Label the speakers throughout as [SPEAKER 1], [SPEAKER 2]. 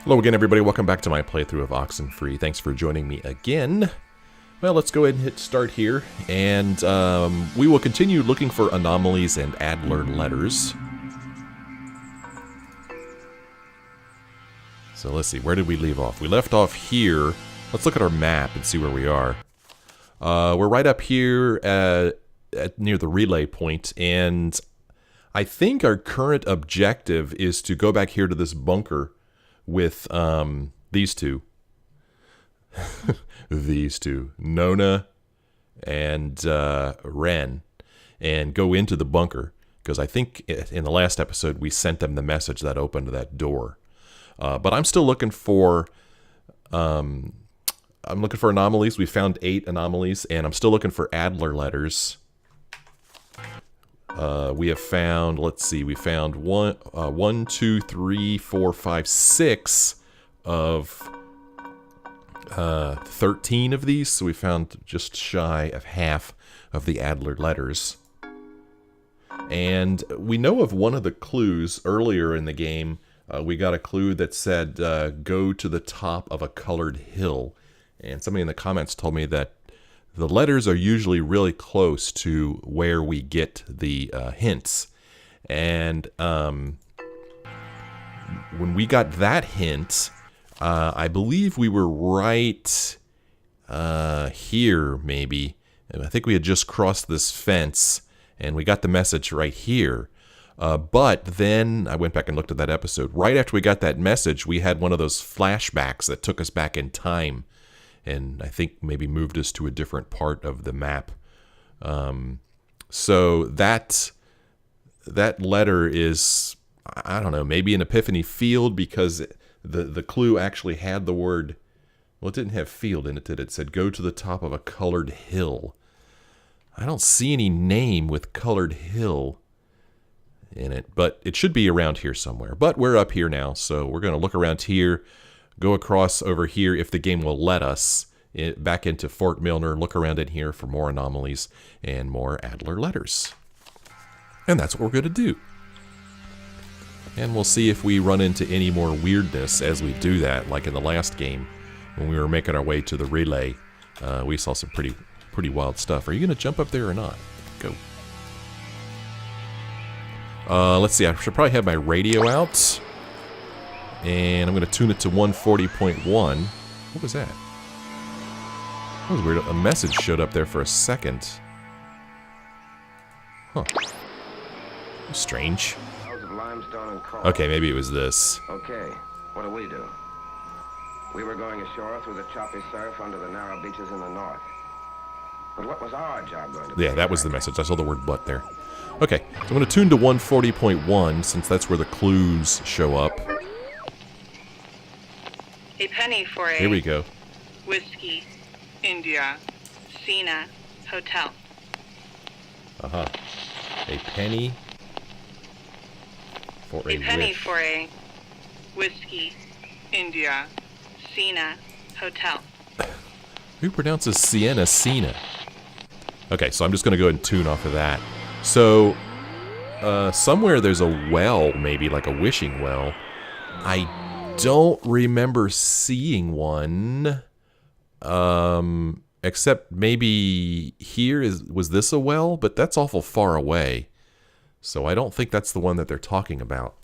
[SPEAKER 1] Hello again, everybody. Welcome back to my playthrough of Oxenfree. Thanks for joining me again. Well, let's go ahead and hit start here, and we will continue looking for anomalies and Adler letters. So let's see, where did we leave off? We left off here. Let's look at our map and see where we are. We're right up here near the relay point, and I think our current objective is to go back here to this bunker with these two. These two, Nona and Ren, and go into the bunker, because I think in the last episode we sent them the message that opened that door. But I'm still looking for anomalies. We found 8 anomalies, and I'm still looking for Adler letters. We have found, let's see, we found 1, 2, 3, 4, 5, 6 of 13 of these, so we found just shy of half of the Adler letters. And we know of one of the clues earlier in the game. We got a clue that said, go to the top of a colored hill. And somebody in the comments told me that the letters are usually really close to where we get the hints. And when we got that hint, I believe we were right here, maybe. I think we had just crossed this fence, and we got the message right here. But then I went back and looked at that episode. Right after we got that message, we had one of those flashbacks that took us back in time, and I think maybe moved us to a different part of the map. So that letter is, I don't know, maybe an epiphany field, because the clue actually had the word, well, it didn't have field in it, did it? It said go to the top of a colored hill. I don't see any name with colored hill in it, but it should be around here somewhere. But we're up here now, so we're going to look around here, go across over here if the game will let us, back into Fort Milner, look around in here for more anomalies and more Adler letters. And that's what we're going to do. And we'll see if we run into any more weirdness as we do that, like in the last game when we were making our way to the relay. We saw some pretty wild stuff. Are you going to jump up there or not? Go. Let's see, I should probably have my radio out. And I'm going to tune it to 140.1. What was that? That was weird. A message showed up there for a second. Huh. Strange. Okay, maybe it was this.
[SPEAKER 2] Okay, what do? We were going ashore through the choppy surf under the narrow beaches in the north. But what was our job going to be?
[SPEAKER 1] Yeah, that was the message. I saw the word "but" there. Okay, so I'm going to tune to 140.1 since that's where the clues show up.
[SPEAKER 3] A penny for a...
[SPEAKER 1] Here we go.
[SPEAKER 3] Whiskey, India, Cena, Hotel.
[SPEAKER 1] Uh-huh. A penny for a
[SPEAKER 3] penny for a Whiskey, India, Cena, Hotel.
[SPEAKER 1] Who pronounces Sienna Cena? Okay, so I'm just going to go ahead and tune off of that. So, somewhere there's a well, maybe, like a wishing well. I don't remember seeing one, except maybe here was this a well? But that's awful far away, so I don't think that's the one that they're talking about.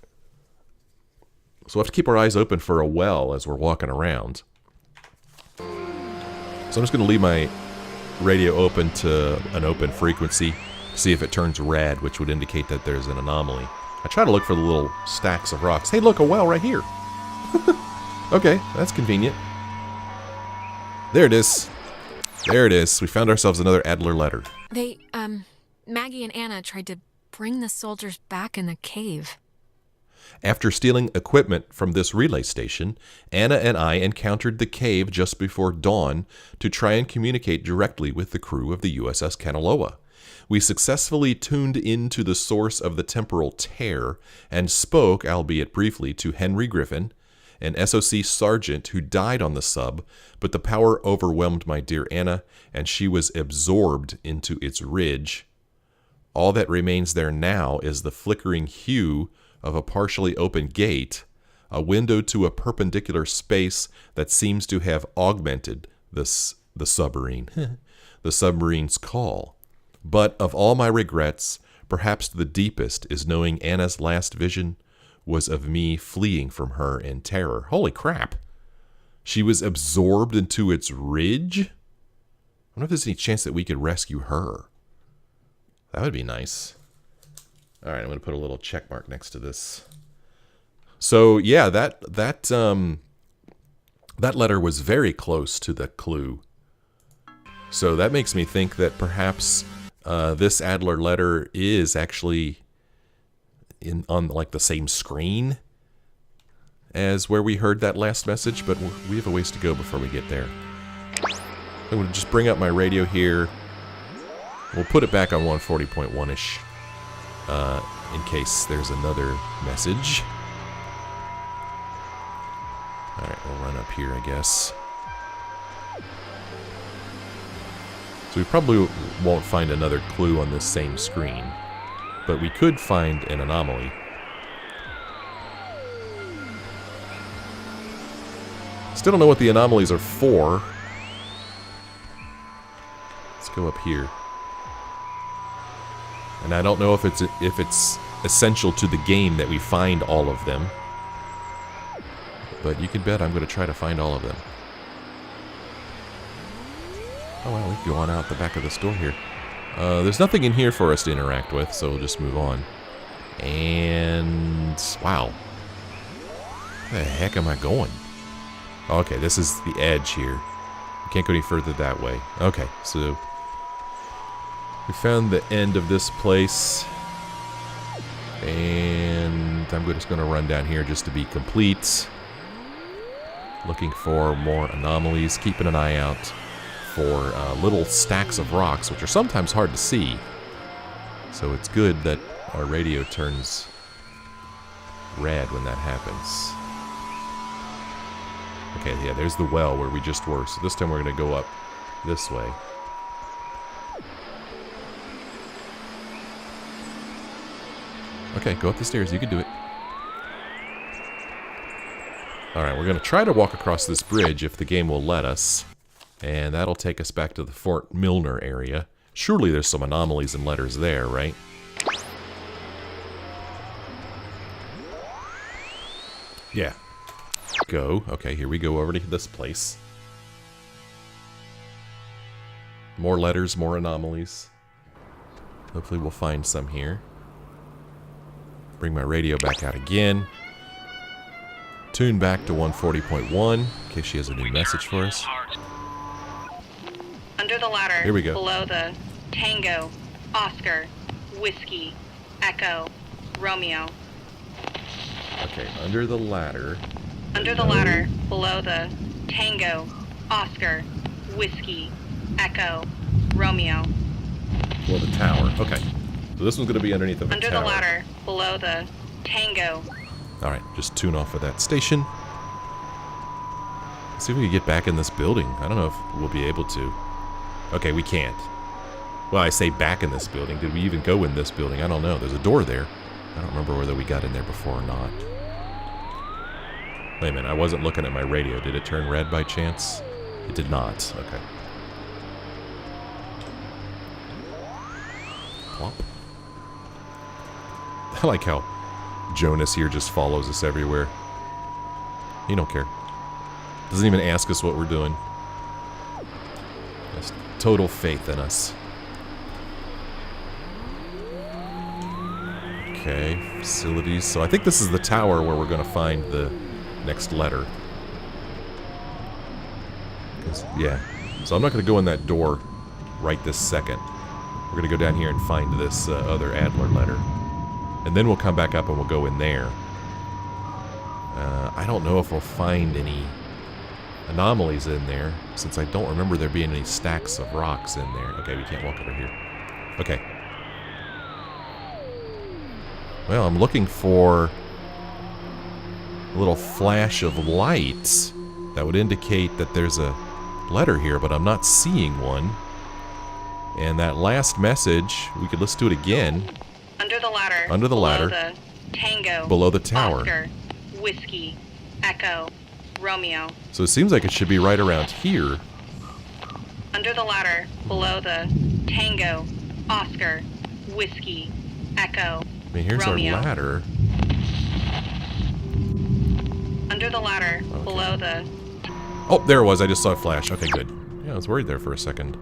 [SPEAKER 1] So we'll have to keep our eyes open for a well as we're walking around. So I'm just going to leave my radio open to an open frequency, see if it turns red, which would indicate that there's an anomaly. I try to look for the little stacks of rocks. Hey, look, a well right here. Okay, that's convenient. There it is. There it is. We found ourselves another Adler letter.
[SPEAKER 4] Maggie and Anna tried to bring the soldiers back in the cave.
[SPEAKER 1] After stealing equipment from this relay station, Anna and I encountered the cave just before dawn to try and communicate directly with the crew of the USS Kanaloa. We successfully tuned into the source of the temporal tear and spoke, albeit briefly, to Henry Griffin, an SOC sergeant who died on the sub, but the power overwhelmed my dear Anna, and she was absorbed into its ridge. All that remains there now is the flickering hue of a partially open gate, a window to a perpendicular space that seems to have augmented the submarine, the submarine's call. But of all my regrets, perhaps the deepest is knowing Anna's last vision was of me fleeing from her in terror. Holy crap. She was absorbed into its ridge? I wonder if there's any chance that we could rescue her. That would be nice. All right, I'm going to put a little check mark next to this. So, yeah, that letter was very close to the clue. So that makes me think that perhaps this Adler letter is actually on like the same screen as where we heard that last message, but we have a ways to go before we get there. I'm going to just bring up my radio here. We'll put it back on 140.1-ish in case there's another message. Alright, we'll run up here, I guess. So we probably won't find another clue on this same screen, but we could find an anomaly. Still don't know what the anomalies are for. Let's go up here. And I don't know if it's essential to the game that we find all of them. But you can bet I'm going to try to find all of them. Oh well, we can go on out the back of this door here. There's nothing in here for us to interact with, so we'll just move on. And wow. Where the heck am I going? Okay, this is the edge here. We can't go any further that way. Okay, so we found the end of this place. And I'm just going to run down here just to be complete. Looking for more anomalies, keeping an eye out for little stacks of rocks, which are sometimes hard to see. So it's good that our radio turns red when that happens. Okay, yeah, there's the well where we just were. So this time we're going to go up this way. Okay, go up the stairs. You can do it. Alright, we're going to try to walk across this bridge if the game will let us. And that'll take us back to the Fort Milner area. Surely there's some anomalies and letters there, right? Yeah. Go. Okay, here we go over to this place. More letters, more anomalies. Hopefully we'll find some here. Bring my radio back out again. Tune back to 140.1 in case she has a new message for us.
[SPEAKER 3] Under the ladder,
[SPEAKER 1] here we go.
[SPEAKER 3] Below the Tango, Oscar, Whiskey, Echo, Romeo.
[SPEAKER 1] Okay, under the ladder.
[SPEAKER 3] Under the ladder, below the Tango, Oscar, Whiskey, Echo, Romeo.
[SPEAKER 1] Below the tower. Okay. So this one's going to be underneath of a
[SPEAKER 3] Under
[SPEAKER 1] tower.
[SPEAKER 3] the ladder, below the Tango.
[SPEAKER 1] Alright, just tune off of that station. Let's see if we can get back in this building. I don't know if we'll be able to. Okay, we can't. Well, I say back in this building. Did we even go in this building? I don't know. There's a door there. I don't remember whether we got in there before or not. Wait a minute, I wasn't looking at my radio. Did it turn red by chance? It did not. Okay. Plop. I like how Jonas here just follows us everywhere. He don't care. Doesn't even ask us what we're doing. Just total faith in us. Okay, facilities. So I think this is the tower where we're going to find the next letter. Yeah. So I'm not going to go in that door right this second. We're going to go down here and find this other Adler letter. And then we'll come back up and we'll go in there. I don't know if we'll find any anomalies in there, since I don't remember there being any stacks of rocks in there. Okay, we can't walk over here. Okay. Well, I'm looking for a little flash of light that would indicate that there's a letter here, but I'm not seeing one. And that last message, we could listen to it again.
[SPEAKER 3] Under the ladder.
[SPEAKER 1] Under the ladder.
[SPEAKER 3] Below the Tango.
[SPEAKER 1] Below the tower.
[SPEAKER 3] Oscar, Whiskey, Echo, Romeo.
[SPEAKER 1] So it seems like it should be right around here.
[SPEAKER 3] Under the ladder, below the Tango, Oscar, Whiskey, Echo,
[SPEAKER 1] I mean, here's
[SPEAKER 3] Romeo.
[SPEAKER 1] our ladder.
[SPEAKER 3] Under the ladder, below the...
[SPEAKER 1] Oh, there it was. I just saw a flash. Okay, good. Yeah, I was worried there for a second.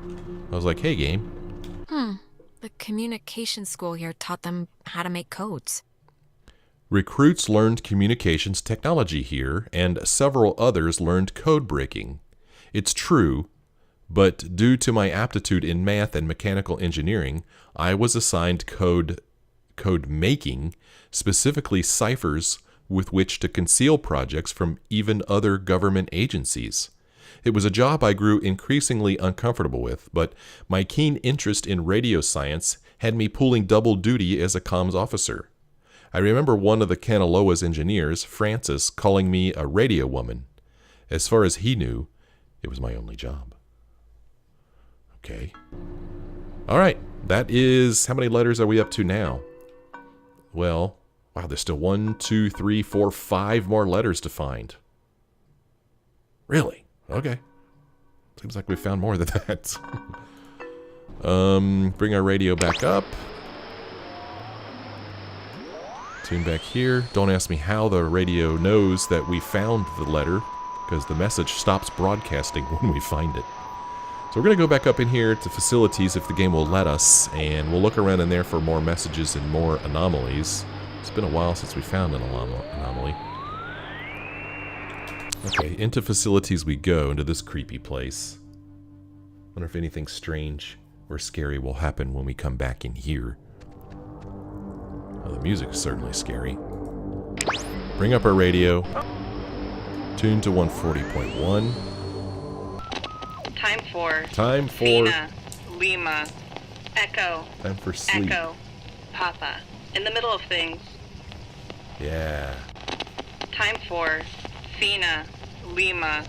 [SPEAKER 1] I was like, hey, game.
[SPEAKER 4] The communication school here taught them how to make codes.
[SPEAKER 1] Recruits learned communications technology here, and several others learned code breaking. It's true, but due to my aptitude in math and mechanical engineering, I was assigned code making, specifically ciphers with which to conceal projects from even other government agencies. It was a job I grew increasingly uncomfortable with, but my keen interest in radio science had me pulling double duty as a comms officer. I remember one of the Kanaloa's engineers, Francis, calling me a radio woman. As far as he knew, it was my only job. Okay. All right. That is... How many letters are we up to now? Well, wow, there's still 1, 2, 3, 4, 5 more letters to find. Really? Okay. Seems like we found more than that. Bring our radio back up. Tune back here. Don't ask me how the radio knows that we found the letter, because the message stops broadcasting when we find it. So we're going to go back up in here to facilities if the game will let us, and we'll look around in there for more messages and more anomalies. It's been a while since we found an anomaly. Okay, into facilities we go, into this creepy place. Wonder if anything strange or scary will happen when we come back in here. Oh, the music is certainly scary. Bring up our radio. Tune to 140.1.
[SPEAKER 3] Time for... Fina, Lima, Echo.
[SPEAKER 1] Time for sleep.
[SPEAKER 3] Echo, Papa. In the middle of things.
[SPEAKER 1] Yeah.
[SPEAKER 3] Time for... Fina, Lima,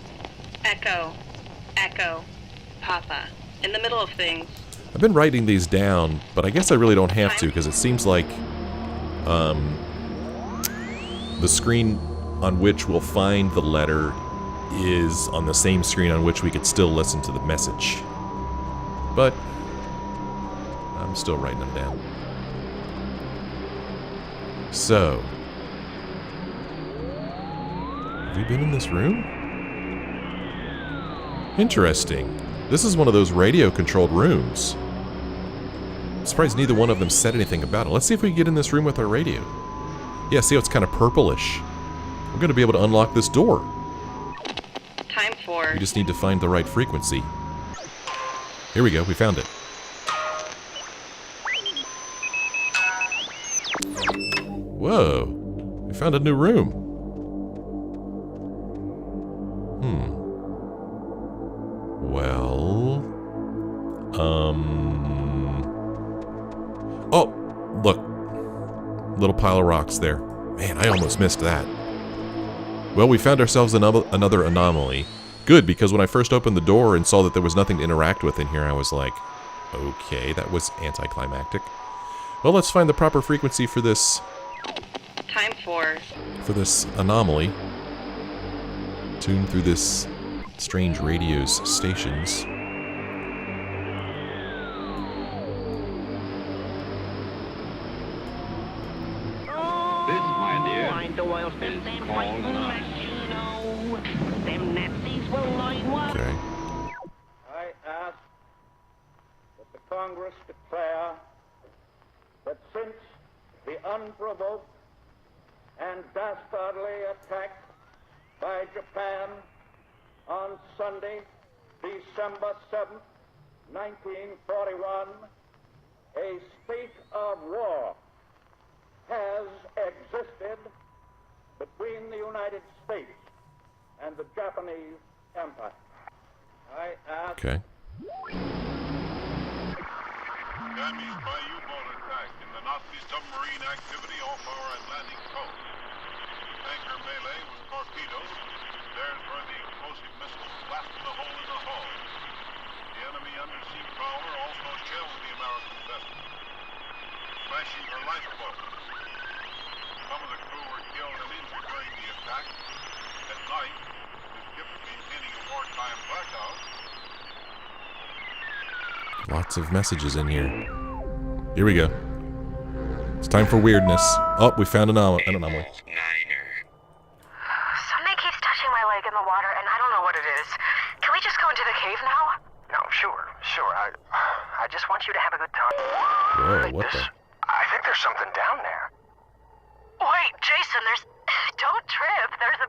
[SPEAKER 3] Echo, Echo, Papa. In the middle of things.
[SPEAKER 1] I've been writing these down, but I guess I really don't have to, because it seems like the screen on which we'll find the letter is on the same screen on which we could still listen to the message. But I'm still writing them down. So, have we been in this room? Interesting. This is one of those radio-controlled rooms. I'm surprised neither one of them said anything about it. Let's see if we can get in this room with our radio. Yeah, see how it's kind of purplish? We're going to be able to unlock this door.
[SPEAKER 3] Time for...
[SPEAKER 1] We just need to find the right frequency. Here we go, we found it. Whoa, we found a new room. Well... Oh, look. Little pile of rocks there. Man, I almost missed that. Well, we found ourselves another anomaly. Good, because when I first opened the door and saw that there was nothing to interact with in here, I was like, okay, that was anticlimactic. Well, let's find the proper frequency for this...
[SPEAKER 3] Time for
[SPEAKER 1] this anomaly. Tune through this strange radio's stations. Okay.
[SPEAKER 5] I ask that the Congress declare that since the unprovoked and dastardly attack by Japan on Sunday, December 7th, 1941, a state of war has existed between the United States and the Japanese Empire. I ask...
[SPEAKER 1] Okay.
[SPEAKER 6] Damaged by U-boat attack in the Nazi submarine activity off our Atlantic coast. Tanker melee with torpedoes. There's where the explosive missiles blasted a hole in the hull. The enemy undersea prowler also shelled the American vessel, smashing her lifeboat. some of the crew were killed and injured during the attack. At night, the ship maintaining a wartime blackout.
[SPEAKER 1] Lots of messages in here. Here we go. It's time for weirdness. Oh, we found an anomaly.
[SPEAKER 7] Something keeps touching my leg in the water, and I don't know what it is. Can we just go into the cave now?
[SPEAKER 2] No, sure. I just want you to have a good time.
[SPEAKER 1] Whoa, what the?
[SPEAKER 2] I think there's something down there.
[SPEAKER 7] Wait, Jason, don't trip. There's a...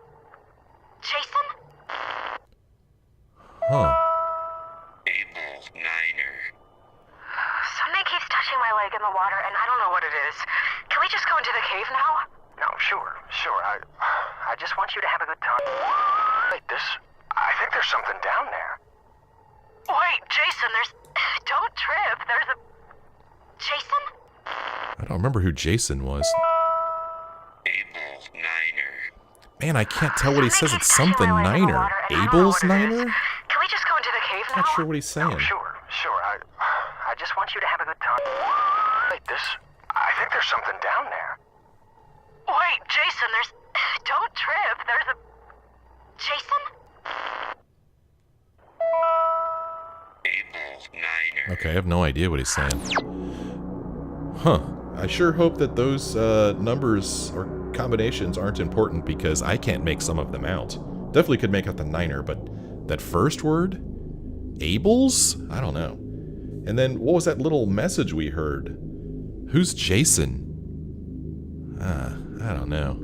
[SPEAKER 7] Jason?
[SPEAKER 1] Huh.
[SPEAKER 7] Something keeps touching my leg in the water, and I don't know what it is. Can we just go into the cave now?
[SPEAKER 2] No, sure. I just want you to have a good time. I think there's something down there.
[SPEAKER 7] Wait, Jason, don't trip. There's a... Jason?
[SPEAKER 1] I don't remember who Jason was. Man, I can't tell what he says. It's something Niner. Abel's Niner?
[SPEAKER 7] Can we just go into the cave now?
[SPEAKER 1] Not sure what he's saying.
[SPEAKER 2] No, sure. I just want you to have a good time. I think there's something down there.
[SPEAKER 7] Wait, Jason, don't trip. There's a... Jason?
[SPEAKER 1] Okay, I have no idea what he's saying. Huh. I sure hope that those numbers or combinations aren't important because I can't make some of them out. Definitely could make out the Niner, but that first word? Abel's? I don't know. And then what was that little message we heard? Who's Jason? I don't know.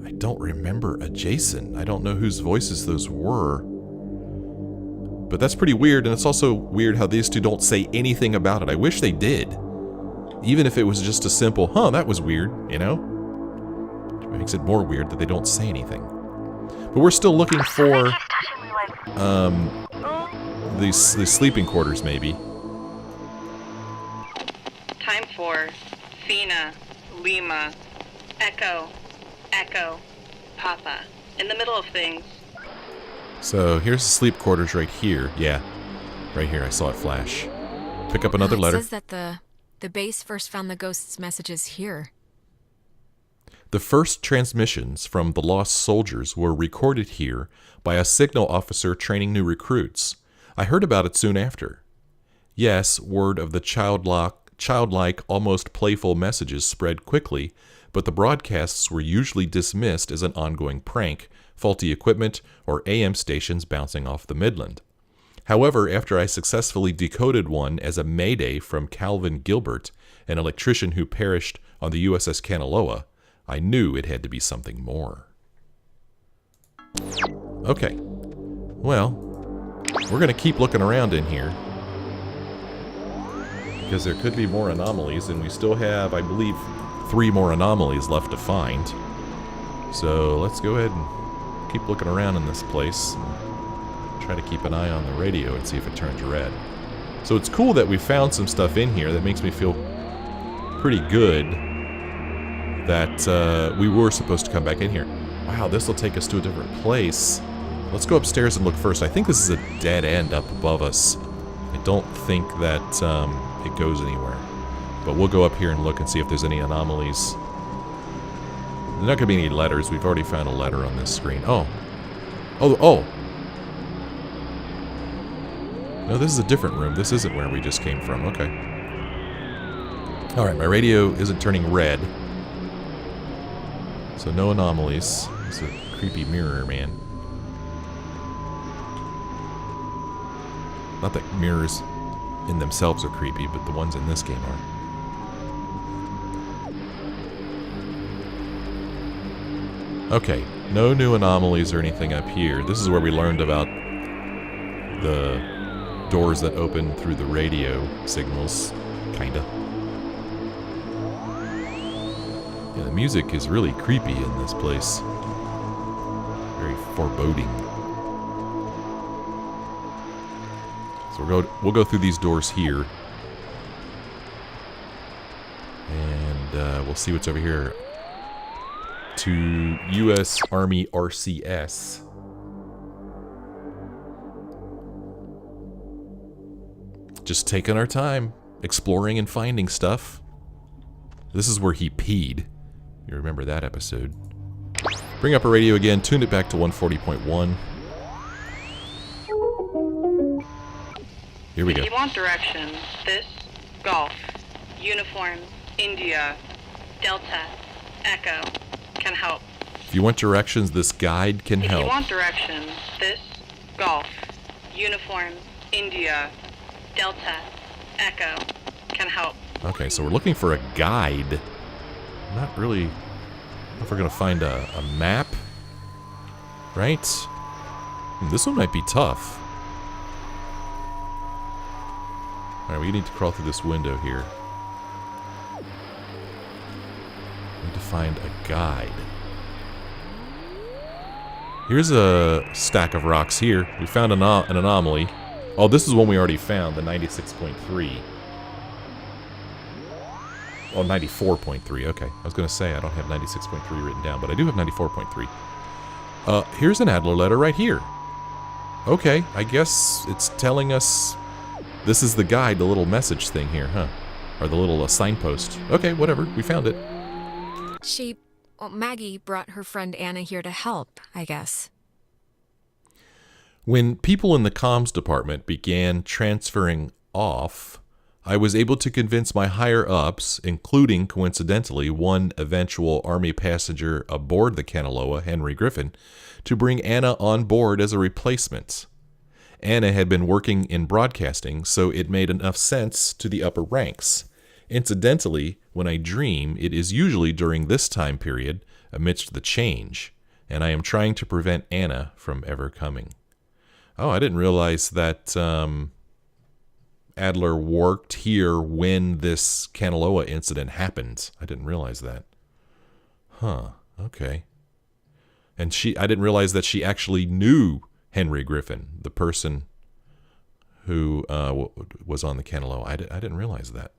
[SPEAKER 1] I don't remember a Jason. I don't know whose voices those were. But that's pretty weird, and it's also weird how these two don't say anything about it. I wish they did. Even if it was just a simple, that was weird, you know? It makes it more weird that they don't say anything. But we're still looking for, these sleeping quarters, maybe.
[SPEAKER 3] Time for Fina, Lima, Echo, Papa. In the middle of things.
[SPEAKER 1] So here's the sleep quarters right here. Yeah, right here. I saw it flash. Pick up another letter.
[SPEAKER 4] It says that the base first found the ghost's messages here.
[SPEAKER 1] The first transmissions from the lost soldiers were recorded here by a signal officer training new recruits. I heard about it soon after. Yes, word of the childlike, almost playful messages spread quickly, but the broadcasts were usually dismissed as an ongoing prank, faulty equipment, or AM stations bouncing off the Midland. However, after I successfully decoded one as a mayday from Calvin Gilbert, an electrician who perished on the USS Kanaloa, I knew it had to be something more. Okay. Well, we're going to keep looking around in here, because there could be more anomalies, and we still have, I believe, 3 more anomalies left to find. So let's go ahead and keep looking around in this place. Try to keep an eye on the radio and see if it turns red. So it's cool that we found some stuff in here that makes me feel pretty good that we were supposed to come back in here. Wow, this will take us to a different place. Let's go upstairs and look first. I think this is a dead end up above us. I don't think that it goes anywhere. But we'll go up here and look and see if there's any anomalies. There's not going to be any letters. We've already found a letter on this screen. Oh. No, this is a different room. This isn't where we just came from. Okay. Alright, my radio isn't turning red. So no anomalies. It's a creepy mirror, man. Not that mirrors in themselves are creepy, but the ones in this game are. Okay, no new anomalies or anything up here. This is where we learned about the doors that open through the radio signals, kinda. Yeah, the music is really creepy in this place. Very foreboding. So we'll go through these doors here. And we'll see what's over here. To U.S. Army RCS. Just taking our time, exploring and finding stuff. This is where he peed. You remember that episode. Bring up a radio again, tune it back to 140.1. Here we go.
[SPEAKER 3] If you want directions, this, Golf, Uniform, India, Delta, Echo, can help.
[SPEAKER 1] If you want directions, this guide can help.
[SPEAKER 3] If you want directions, this, Golf, Uniform, India, Delta, Echo, can help.
[SPEAKER 1] Okay, so we're looking for a guide. Not really... I don't know if we're going to find a map. Right? This one might be tough. Alright, we need to crawl through this window here. We need to find a guide. Here's a stack of rocks here. We found an anomaly. Oh, this is one we already found, the 96.3. Oh, 94.3. Okay. I was going to say I don't have 96.3 written down, but I do have 94.3. Here's an Adler letter right here. Okay, I guess it's telling us this is the guide, the little message thing here, huh? Or the little signpost. Okay, whatever. We found it.
[SPEAKER 4] Maggie brought her friend Anna here to help, I guess.
[SPEAKER 1] When people in the comms department began transferring off, I was able to convince my higher-ups, including, coincidentally, one eventual Army passenger aboard the Kanaloa, Henry Griffin, to bring Anna on board as a replacement. Anna had been working in broadcasting, so it made enough sense to the upper ranks. Incidentally, when I dream, it is usually during this time period, amidst the change, and I am trying to prevent Anna from ever coming. Oh, I didn't realize that Adler worked here when this Kanaloa incident happened. I didn't realize that. Huh, okay. And I didn't realize that she actually knew Henry Griffin, the person who was on the Kanaloa. I didn't realize that.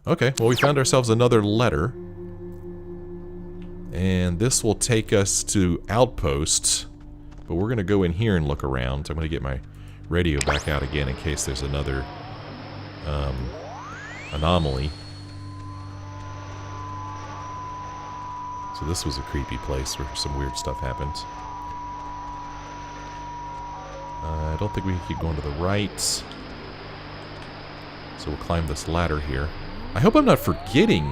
[SPEAKER 1] Okay, well, we found ourselves another letter. And this will take us to Outpost. But we're going to go in here and look around. I'm going to get my radio back out again in case there's another anomaly. So this was a creepy place where some weird stuff happened. I don't think we can keep going to the right. So we'll climb this ladder here. I hope I'm not forgetting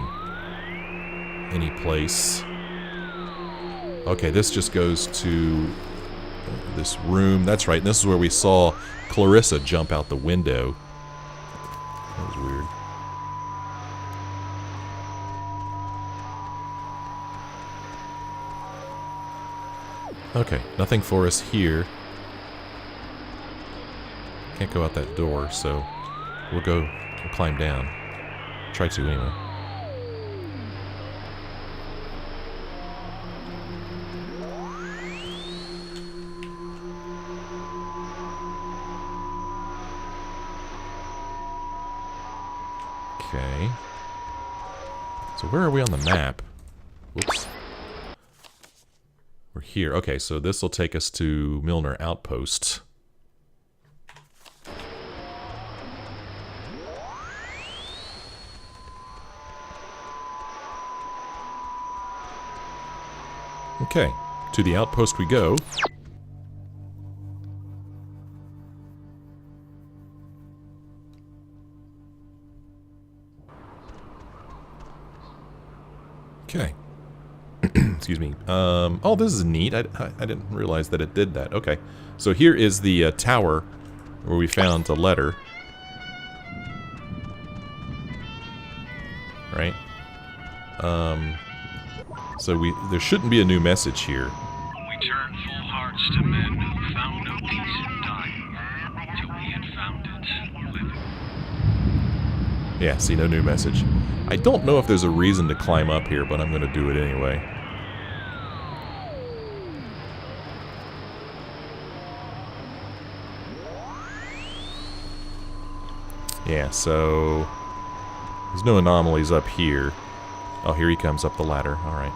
[SPEAKER 1] any place. Okay, this just goes to this room. That's right, and this is where we saw Clarissa jump out the window. That was weird. Okay, nothing for us here. Can't go out that door, so we'll climb down. Try to anyway. Okay. So where are we on the map? Whoops. We're here. Okay, so this will take us to Milner Outpost. Okay, to the outpost we go. Okay. Excuse me. Oh, this is neat. I didn't realize that it did that. Okay. So here is the tower where we found a letter. Right? So there shouldn't be a new message here.
[SPEAKER 8] We turned full hearts to men who found no peace in dying, till we had found it living.
[SPEAKER 1] Yeah, see, no new message. I don't know if there's a reason to climb up here, but I'm going to do it anyway. Yeah, so there's no anomalies up here. Oh, here he comes up the ladder. All right.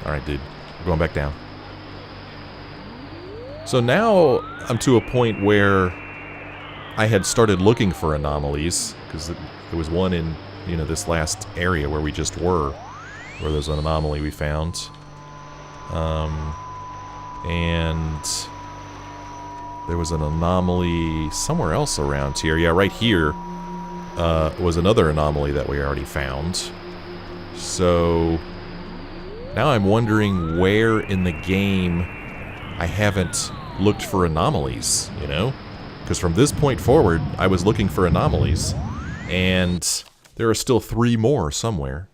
[SPEAKER 1] All right, dude. We're going back down. So now I'm to a point where I had started looking for anomalies, because there was one in, this last area where we just were, where there's an anomaly we found. And there was an anomaly somewhere else around here. Yeah, right here was another anomaly that we already found. So now I'm wondering where in the game I haven't looked for anomalies, Because from this point forward, I was looking for anomalies, and there are still 3 more somewhere.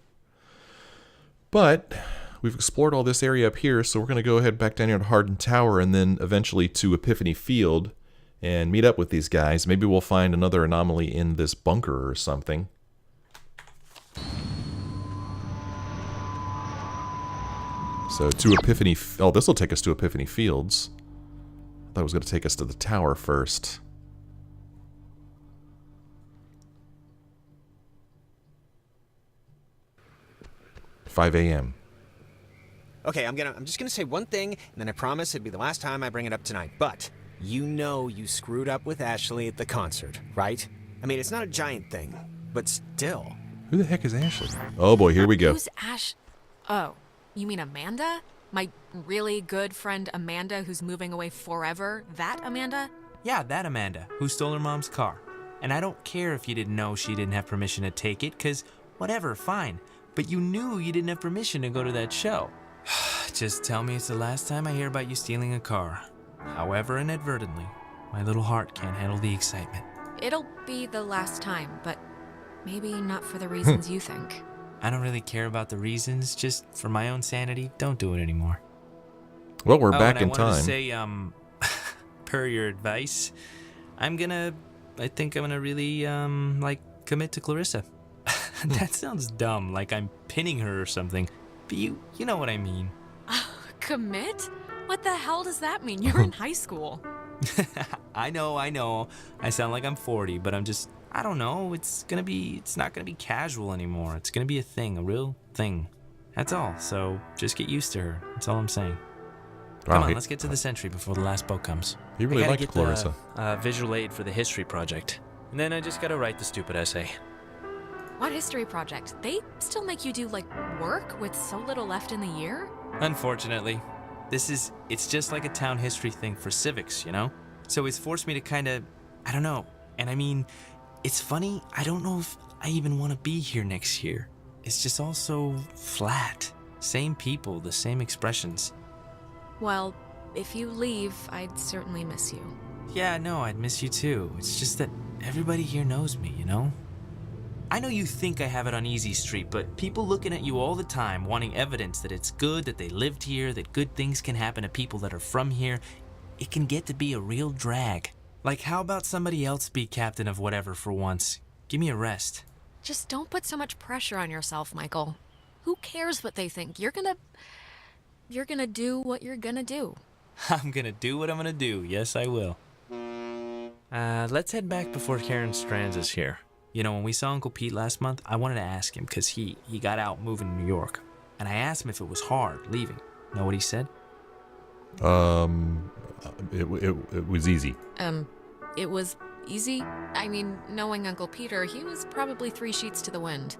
[SPEAKER 1] But we've explored all this area up here, so we're going to go ahead back down here to Hardin Tower and then eventually to Epiphany Field and meet up with these guys. Maybe we'll find another anomaly in this bunker or something. So to Epiphany... Oh, this will take us to Epiphany Fields. I thought it was going to take us to the tower first. $5 a.m.
[SPEAKER 9] Okay, I'm just gonna say one thing, and then I promise it'd be the last time I bring it up tonight. But you know you screwed up with Ashley at the concert, right? I mean, it's not a giant thing, but still.
[SPEAKER 1] Who the heck is Ashley? Oh boy, here we go.
[SPEAKER 4] Who's Ash? Oh, you mean Amanda? My really good friend Amanda who's moving away forever? That Amanda?
[SPEAKER 10] Yeah, that Amanda, who stole her mom's car. And I don't care if you didn't know she didn't have permission to take it, because whatever, fine. But you knew you didn't have permission to go to that show. Just tell me it's the last time I hear about you stealing a car. However inadvertently, my little heart can't handle the excitement.
[SPEAKER 4] It'll be the last time, but maybe not for the reasons you think.
[SPEAKER 10] I don't really care about the reasons, just for my own sanity, don't do it anymore.
[SPEAKER 1] Well, we're back in
[SPEAKER 10] I
[SPEAKER 1] time.
[SPEAKER 10] wanted to say, per your advice, I think I'm gonna really, commit to Clarissa. That sounds dumb, like I'm pinning her or something. But you know what I mean.
[SPEAKER 4] Commit? What the hell does that mean? You're in high school.
[SPEAKER 10] I know. I sound like I'm 40, but I don't know. It's not gonna be casual anymore. It's gonna be a thing, a real thing. That's all. So just get used to her. That's all I'm saying. Come on, let's get to the Sentry before the last boat comes.
[SPEAKER 1] You really liked Clarissa.
[SPEAKER 10] Visual aid for the history project. And then I just gotta write the stupid essay.
[SPEAKER 4] What history project? They still make you do, work with so little left in the year?
[SPEAKER 10] Unfortunately. It's just like a town history thing for civics, So it's forced me to I don't know. And I mean, it's funny, I don't know if I even want to be here next year. It's just all so flat. Same people, the same expressions.
[SPEAKER 4] Well, if you leave, I'd certainly miss you.
[SPEAKER 10] Yeah, no, I'd miss you too. It's just that everybody here knows me, I know you think I have it on easy street, but people looking at you all the time, wanting evidence that it's good, that they lived here, that good things can happen to people that are from here, it can get to be a real drag. Like, how about somebody else be captain of whatever for once? Give me a rest.
[SPEAKER 4] Just don't put so much pressure on yourself, Michael. Who cares what they think? You're gonna do what you're gonna do.
[SPEAKER 10] I'm gonna do what I'm gonna do. Yes, I will. Let's head back before Karen Strands is here. When we saw Uncle Pete last month, I wanted to ask him because he got out moving to New York. And I asked him if it was hard leaving. Know what he said?
[SPEAKER 1] It was easy.
[SPEAKER 4] It was easy? I mean, knowing Uncle Peter, he was probably 3 sheets to the wind.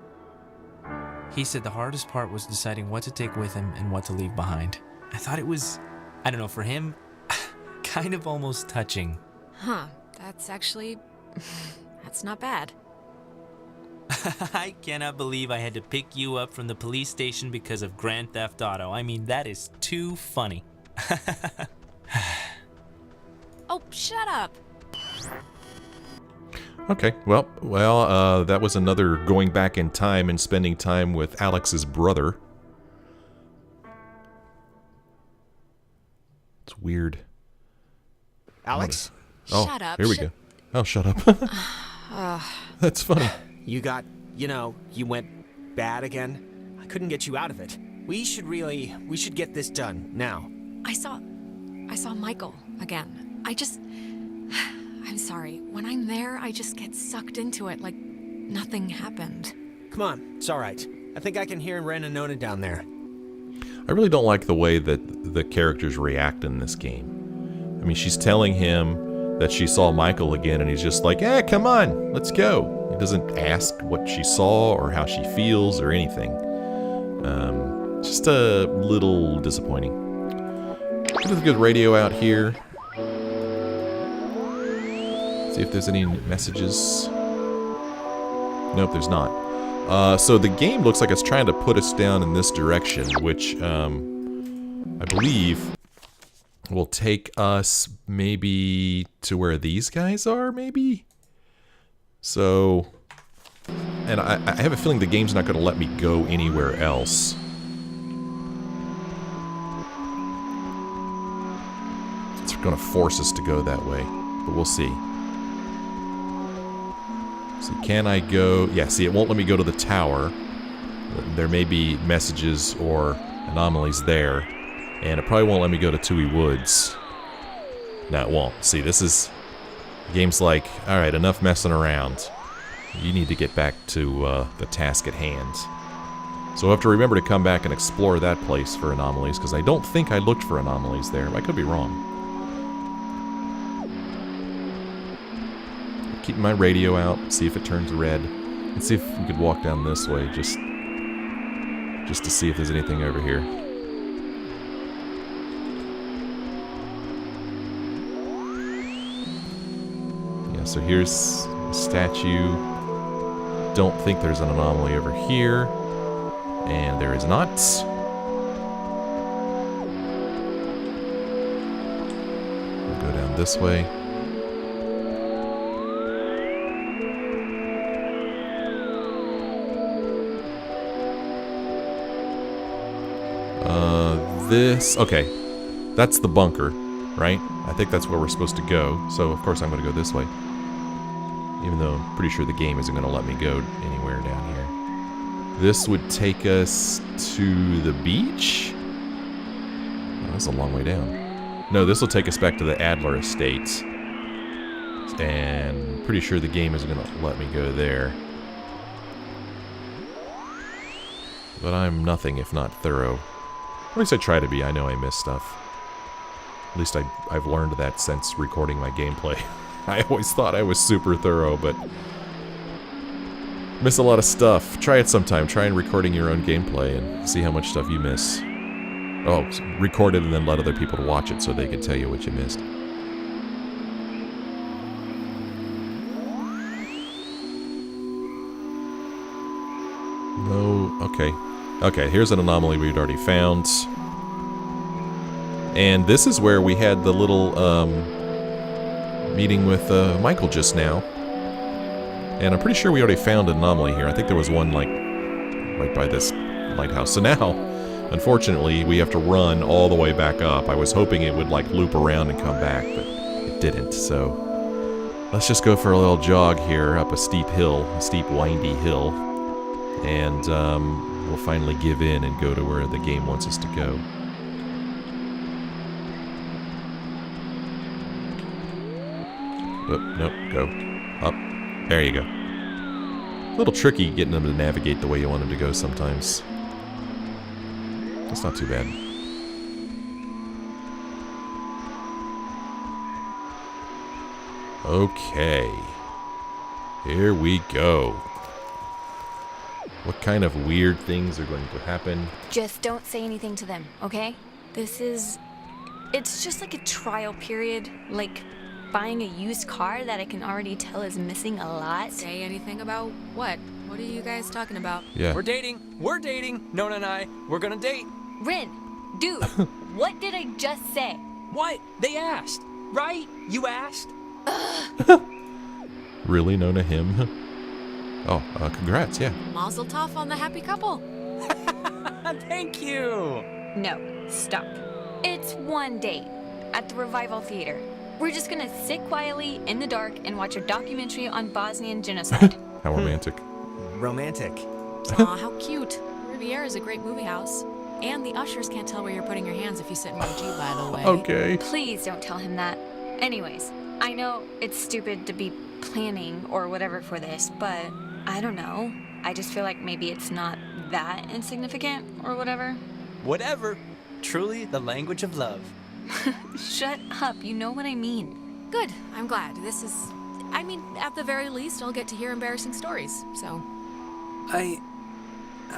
[SPEAKER 10] He said the hardest part was deciding what to take with him and what to leave behind. I thought it was, I don't know, for him, kind of almost touching.
[SPEAKER 4] Huh, that's not bad.
[SPEAKER 10] I cannot believe I had to pick you up from the police station because of Grand Theft Auto. I mean, that is too funny.
[SPEAKER 4] Oh, shut up.
[SPEAKER 1] Okay, well, that was another going back in time and spending time with Alex's brother. It's weird.
[SPEAKER 9] Alex?
[SPEAKER 4] Shut up.
[SPEAKER 1] Here we go. Oh, shut up. That's funny.
[SPEAKER 9] You went bad again? I couldn't get you out of it. We should get this done, now.
[SPEAKER 4] I saw Michael again. I'm sorry. When I'm there, I just get sucked into it like nothing happened.
[SPEAKER 9] Come on, it's all right. I think I can hear Ren and Nona down there.
[SPEAKER 1] I really don't like the way that the characters react in this game. I mean, she's telling him that she saw Michael again, and he's just like, come on, let's go. He doesn't ask what she saw or how she feels or anything. Just a little disappointing. There's a good radio out here. See if there's any messages. Nope, there's not. So the game looks like it's trying to put us down in this direction, which I believe will take us maybe to where these guys are, maybe? So, and I have a feeling the game's not going to let me go anywhere else. It's going to force us to go that way, but we'll see. See, can I go? Yeah, see, it won't let me go to the tower. There may be messages or anomalies there. And it probably won't let me go to Tui Woods. No, it won't. See, this is... The game's like, alright, enough messing around. You need to get back to the task at hand. So we'll have to remember to come back and explore that place for anomalies, because I don't think I looked for anomalies there. I could be wrong. Keep my radio out, see if it turns red, and see if we could walk down this way, just to see if there's anything over here. Yeah, so here's a statue. Don't think there's an anomaly over here, and there is not. We'll go down this way. Okay, that's the bunker, right? I think that's where we're supposed to go, so of course I'm going to go this way. Even though I'm pretty sure the game isn't going to let me go anywhere down here. This would take us to the beach? Oh, that's a long way down. No, this will take us back to the Adler Estate. And pretty sure the game isn't going to let me go there. But I'm nothing if not thorough. At least I try to be. I know I miss stuff. At least I've learned that since recording my gameplay. I always thought I was super thorough, but miss a lot of stuff. Try it sometime. Try and recording your own gameplay and see how much stuff you miss. Oh, record it and then let other people watch it so they can tell you what you missed. No, okay. Okay, here's an anomaly we'd already found. And this is where we had the little meeting with Michael just now. And I'm pretty sure we already found an anomaly here. I think there was one, like, right by this lighthouse. So now, unfortunately, we have to run all the way back up. I was hoping it would, like, loop around and come back, but it didn't. So let's just go for a little jog here up a steep hill, a steep, windy hill. And we'll finally give in and go to where the game wants us to go. Oh, nope, go. Up. There you go. A little tricky getting them to navigate the way you want them to go sometimes. That's not too bad. Okay. Here we go. What kind of weird things are going to happen?
[SPEAKER 4] Just don't say anything to them, okay? It's just like a trial period, like buying a used car that I can already tell is missing a lot.
[SPEAKER 11] Say anything about what? What are you guys talking about?
[SPEAKER 1] Yeah.
[SPEAKER 12] We're dating. Nona and I, we're gonna date.
[SPEAKER 4] Ren, dude, what did I just say?
[SPEAKER 12] What? They asked, right? You asked?
[SPEAKER 1] Really, Nona, him? Oh, congrats, yeah.
[SPEAKER 11] Mazel tov on the happy couple.
[SPEAKER 12] Thank you.
[SPEAKER 4] No, stop. It's one date at the Revival Theater. We're just gonna sit quietly in the dark and watch a documentary on Bosnian genocide.
[SPEAKER 1] How romantic.
[SPEAKER 9] Romantic.
[SPEAKER 11] Aw, how cute. Riviera is a great movie house. And the ushers can't tell where you're putting your hands if you sit in my Jeep, by the way.
[SPEAKER 1] Okay.
[SPEAKER 4] Please don't tell him that. Anyways, I know it's stupid to be planning or whatever for this, but I don't know. I just feel like maybe it's not that insignificant or whatever.
[SPEAKER 12] Whatever. Truly the language of love.
[SPEAKER 4] Shut up, you know what I mean.
[SPEAKER 11] Good. I'm glad. This is... I mean, at the very least, I'll get to hear embarrassing stories, so...
[SPEAKER 12] I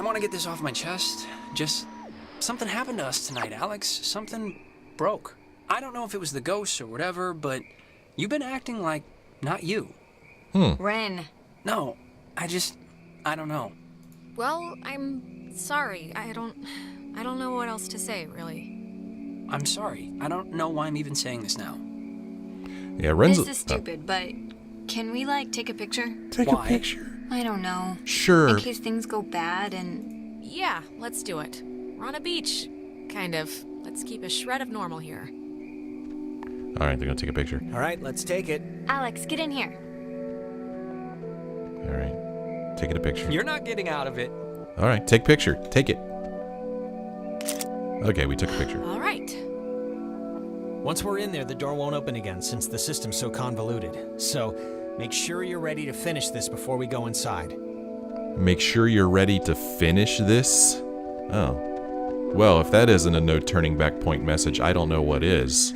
[SPEAKER 12] want to get this off my chest. Just... something happened to us tonight, Alex. Something broke. I don't know if it was the ghosts or whatever, but you've been acting like not you.
[SPEAKER 4] Ren.
[SPEAKER 12] No, I don't know.
[SPEAKER 11] Well, I'm sorry. I don't know what else to say, really.
[SPEAKER 12] I'm sorry. I don't know why I'm even saying this now.
[SPEAKER 1] Yeah, Ren's...
[SPEAKER 4] This is stupid, but can we, like, take a picture?
[SPEAKER 1] Take a picture?
[SPEAKER 4] I don't know.
[SPEAKER 1] Sure.
[SPEAKER 4] In case things go bad and...
[SPEAKER 11] Yeah, let's do it. We're on a beach. Kind of. Let's keep a shred of normal here.
[SPEAKER 1] All right, they're going to take a picture.
[SPEAKER 9] All right, let's take it.
[SPEAKER 4] Alex, get in here.
[SPEAKER 1] All right, taking a picture.
[SPEAKER 12] You're not getting out of it.
[SPEAKER 1] All right, take picture. Take it. Okay, we took a picture.
[SPEAKER 11] All right.
[SPEAKER 9] Once we're in there, the door won't open again since the system's so convoluted. So, make sure you're ready to finish this before we go inside.
[SPEAKER 1] Make sure you're ready to finish this? Oh. Well, if that isn't a no turning back point message, I don't know what is.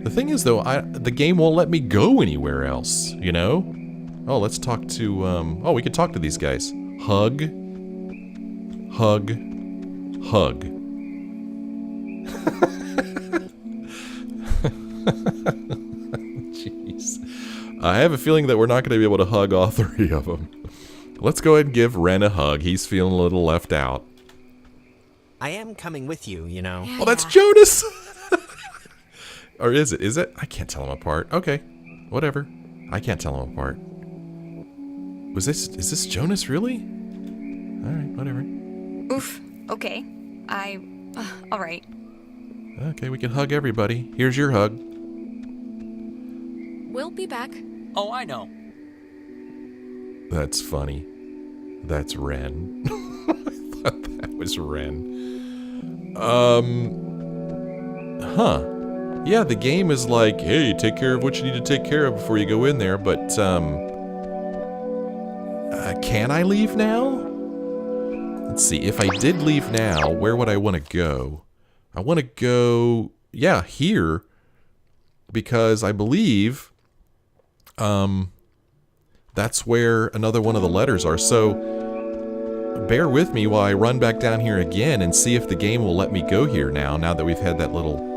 [SPEAKER 1] The thing is, though, the game won't let me go anywhere else, you know? Oh, let's talk to, oh, we could talk to these guys. Hug. Hug. Hug. Jeez. I have a feeling that we're not going to be able to hug all three of them. Let's go ahead and give Ren a hug. He's feeling a little left out.
[SPEAKER 9] I am coming with you, you know.
[SPEAKER 1] Oh, that's Jonas! Or is it? Is it? I can't tell them apart. Okay. Whatever. I can't tell them apart. Is this Jonas really? Alright, whatever.
[SPEAKER 4] Oof. Okay. Alright.
[SPEAKER 1] Okay, we can hug everybody. Here's your hug.
[SPEAKER 11] We'll be back.
[SPEAKER 12] Oh, I know.
[SPEAKER 1] That's funny. That's Ren. I thought that was Ren. Huh. Yeah, the game is like, hey, take care of what you need to take care of before you go in there, but, can I leave now? Let's see, if I did leave now, where would I want to go? I want to go, yeah, here, because I believe, that's where another one of the letters are, so bear with me while I run back down here again and see if the game will let me go here now that we've had that little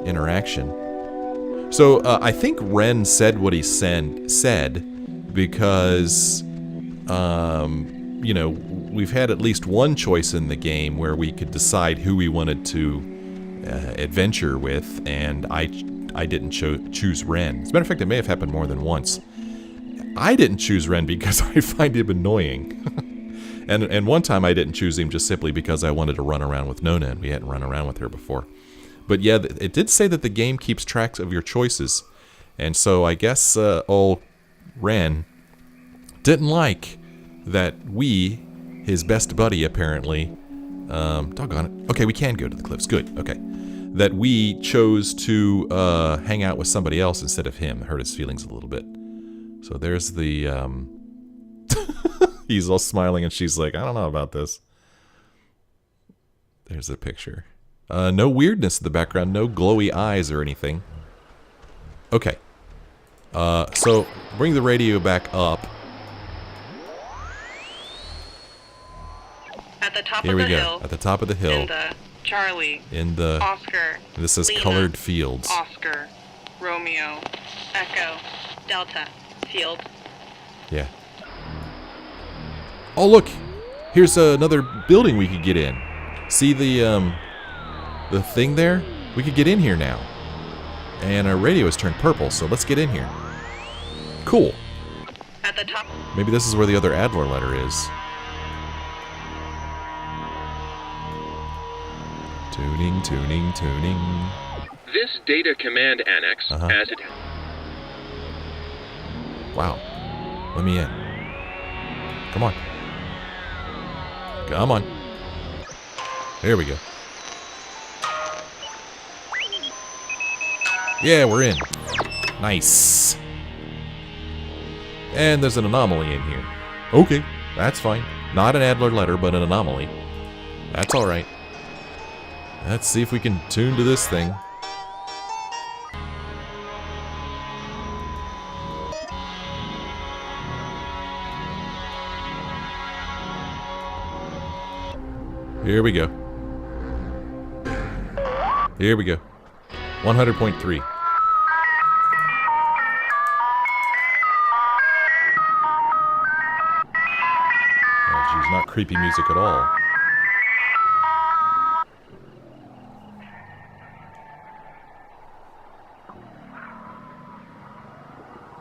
[SPEAKER 1] interaction. So, I think Ren said what he said because, you know, we've had at least one choice in the game where we could decide who we wanted to adventure with, and I didn't choose Ren. As a matter of fact, it may have happened more than once. I didn't choose Ren because I find him annoying. and one time I didn't choose him just simply because I wanted to run around with Nona, and we hadn't run around with her before. But yeah, it did say that the game keeps track of your choices. And so I guess old Ren didn't like that we, his best buddy apparently, doggone it. Okay, we can go to the cliffs. Good, okay. That we chose to hang out with somebody else instead of him. It hurt his feelings a little bit. So there's the... he's all smiling and she's like, I don't know about this. There's the picture. No weirdness in the background, no glowy eyes or anything. Okay. So, bring the radio back up.
[SPEAKER 3] At the top
[SPEAKER 1] Here
[SPEAKER 3] of
[SPEAKER 1] we
[SPEAKER 3] the
[SPEAKER 1] go.
[SPEAKER 3] hill.
[SPEAKER 1] At the top of the hill.
[SPEAKER 3] In the Charlie.
[SPEAKER 1] In the...
[SPEAKER 3] Oscar.
[SPEAKER 1] This says
[SPEAKER 3] Lena,
[SPEAKER 1] colored fields.
[SPEAKER 3] Oscar. Romeo. Echo. Delta. Field.
[SPEAKER 1] Yeah. Oh, look! Here's another building we could get in. See the thing there? We could get in here now. And our radio has turned purple, so let's get in here. Cool.
[SPEAKER 3] At the top.
[SPEAKER 1] Maybe this is where the other Adler letter is. Tuning, tuning, tuning.
[SPEAKER 13] This data command annex, as it...
[SPEAKER 1] Wow. Let me in. Come on. Come on. There we go. Yeah, we're in. Nice. And there's an anomaly in here. Okay, that's fine. Not an Adler letter, but an anomaly. That's alright. Let's see if we can tune to this thing. Here we go. Here we go. 100.3. Oh, geez, not creepy music at all.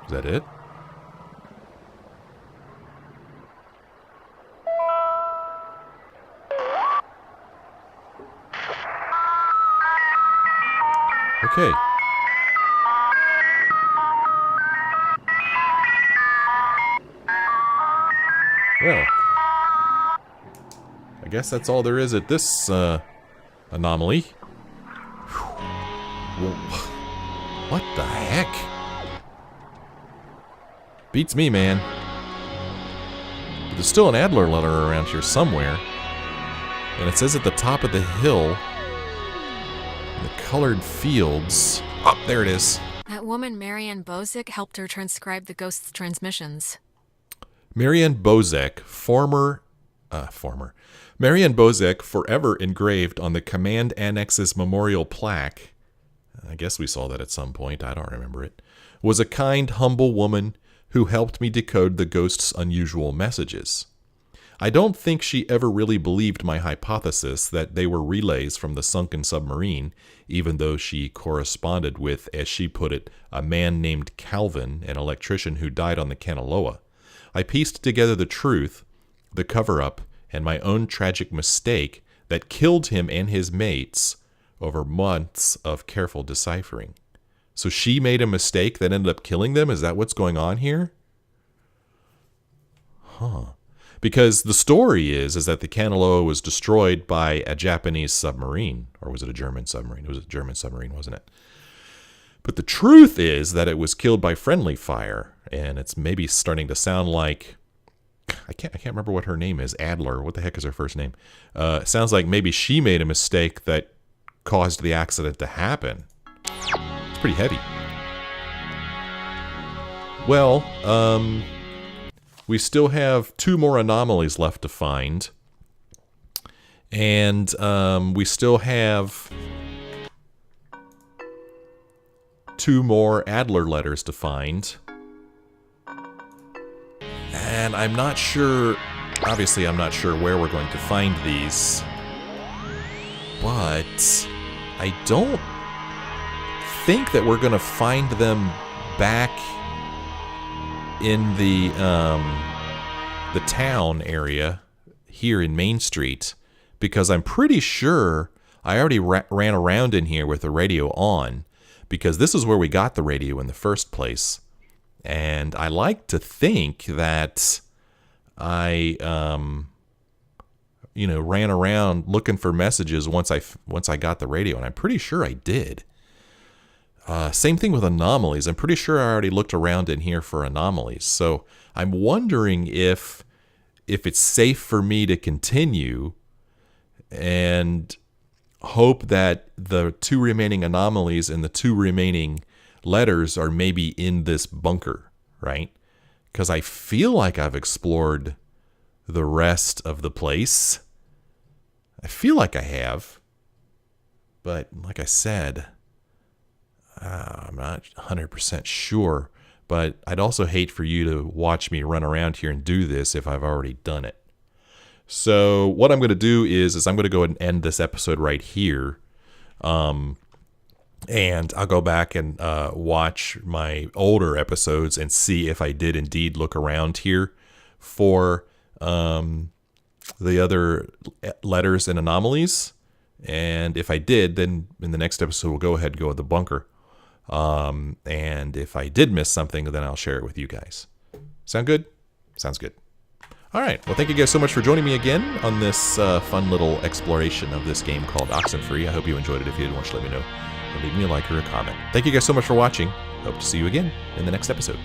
[SPEAKER 1] Is that it? Okay. Well, I guess that's all there is at this anomaly. What the heck? Beats me, man. But there's still an Adler letter around here somewhere. And it says at the top of the hill, the colored fields. Oh, there it is.
[SPEAKER 11] That woman, Marianne Bozick, helped her transcribe the ghost's transmissions.
[SPEAKER 1] Marianne Bozick, Marianne Bozick, forever engraved on the Command Annex's memorial plaque, I guess we saw that at some point, I don't remember it, was a kind, humble woman who helped me decode the ghost's unusual messages. I don't think she ever really believed my hypothesis that they were relays from the sunken submarine, even though she corresponded with, as she put it, a man named Calvin, an electrician who died on the Kanaloa. I pieced together the truth, the cover-up, and my own tragic mistake that killed him and his mates over months of careful deciphering. So she made a mistake that ended up killing them? Is that what's going on here? Huh. Because the story is that the Kanaloa was destroyed by a Japanese submarine. Or was it a German submarine? It was a German submarine, wasn't it? But the truth is that it was killed by friendly fire. And it's maybe starting to sound like... I can't remember what her name is. Adler. What the heck is her first name? It sounds like maybe she made a mistake that caused the accident to happen. It's pretty heavy. Well, we still have 2 more anomalies left to find. And we still have 2 more Adler letters to find. And I'm not sure, obviously I'm not sure where we're going to find these. But I don't think that we're going to find them back in the town area here in Main Street, because I'm pretty sure I already ran around in here with the radio on, because this is where we got the radio in the first place. And I like to think that I ran around looking for messages once I got the radio, and I'm pretty sure I did. Same thing with anomalies. I'm pretty sure I already looked around in here for anomalies. So I'm wondering if it's safe for me to continue and hope that the 2 remaining anomalies and the 2 remaining letters are maybe in this bunker, right? Because I feel like I've explored the rest of the place. I feel like I have. But like I said, I'm not 100% sure. But I'd also hate for you to watch me run around here and do this if I've already done it. So what I'm going to do is I'm going to go ahead and end this episode right here. And I'll go back and watch my older episodes and see if I did indeed look around here for the other letters and anomalies. And if I did, then in the next episode, we'll go ahead and go with the bunker. And if I did miss something, then I'll share it with you guys. Sound good? Sounds good. All right. Well, thank you guys so much for joining me again on this fun little exploration of this game called Oxenfree. I hope you enjoyed it. If you did, why don't you let me know. Leave me a like or a comment. Thank you guys so much for watching. Hope to see you again in the next episode.